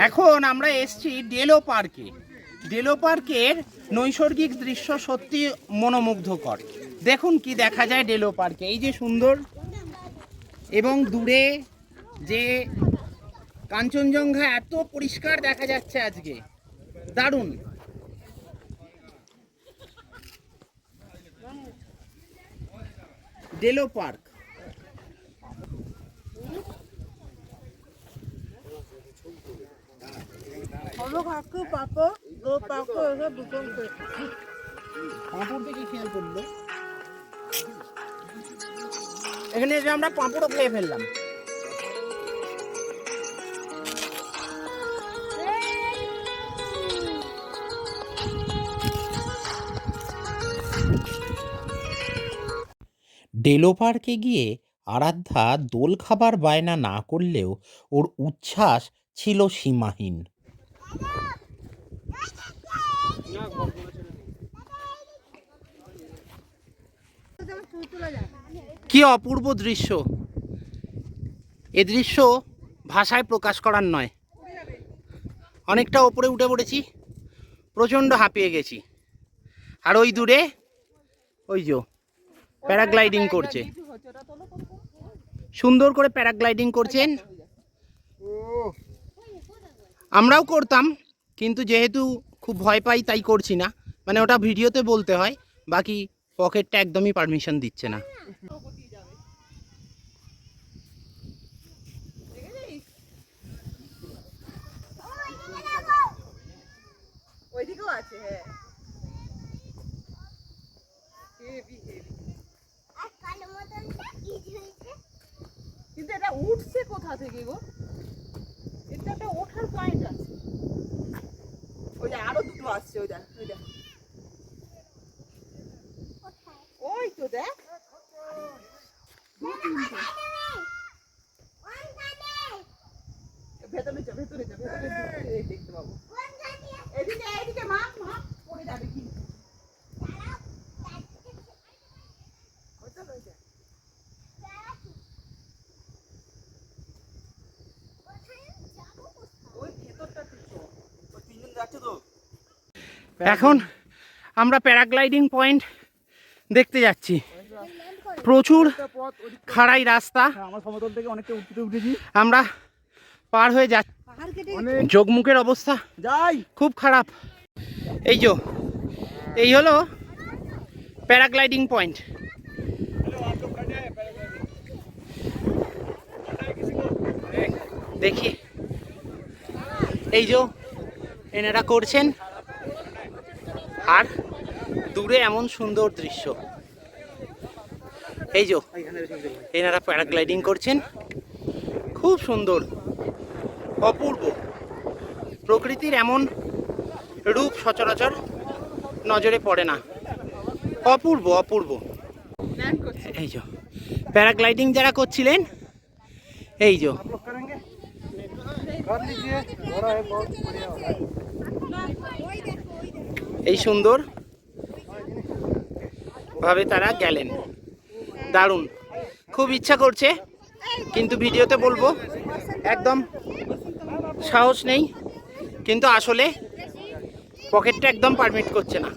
এখন আমরা এসছি ডেলো পার্কে। ডেলো পার্কের নৈসর্গিক দৃশ্য সত্যি মনোমুগ্ধকর। দেখুন কি দেখা যায় ডেলো পার্কে, এই যে সুন্দর, এবং দূরে যে কাঞ্চনজঙ্ঘা এত পরিষ্কার দেখা যাচ্ছে আজকে, দারুণ। ডেলো পার্ক। এখানে যে আমরা পাঁপড়ও খেয়ে ফেললাম। ডেলো পার্কে গিয়ে আরাধ্যা দোল খাবার বায়না না করলেও ওর উচ্ছ্বাস ছিল সীমাহীন। কি অপূর্ব দৃশ্য! এ দৃশ্য ভাষায় প্রকাশ করার নয়। অনেকটা ওপরে উঠে পড়েছি, প্রচণ্ড হাঁপিয়ে গেছি। আর ওই দূরে ওই যে প্যারাগ্লাইডিং করছে, সুন্দর করে প্যারাগ্লাইডিং করছেন। আমরাও করতাম, কিন্তু যেহেতু খুব ভয় পাই তাই করছি না। মানে ওটা ভিডিওতে বলতে হয়, বাকি পকেটটা একদমই পারমিশন দিচ্ছে না। কিন্তু এটা উঠছে কোথা থেকে গো? এটা একটা ওঠার পয়েন্ট আছে। ওই যে আরো দুটো আসছে, ওই দেখ, ওই দেখ, ওই তো দেখ। ভেতরে যা, ভেতরে যা, ভেতরে দেখতে পাবো। এদিকে, এদিকে মা, মা পড়ে যাবে কি? এখন আমরা প্যারাগ্লাইডিং পয়েন্ট দেখতে যাচ্ছি। প্রচুর খাড়াই রাস্তা, আমরা পার হয়ে যাচ্ছি। যোগমুখের অবস্থা খুব খারাপ। এই হলো প্যারাগ্লাইডিং পয়েন্ট। দেখি এই যে এনারা করছেন, আর দূরে এমন সুন্দর দৃশ্য। এই যে এনারা প্যারাগ্লাইডিং করছেন, খুব সুন্দর, অপূর্ব। প্রকৃতির এমন রূপ সচরাচর নজরে পড়ে না। অপূর্ব অপূর্ব। এই যে প্যারাগ্লাইডিং যারা করছিলেন, এই যে এই সুন্দর ভাবে তারা গেলেন, দারুণ। খুব ইচ্ছা করছে, কিন্তু ভিডিওতে বলবো একদম সাহস নেই, কিন্তু আসলে পকেটটা একদম পারমিট করছে না।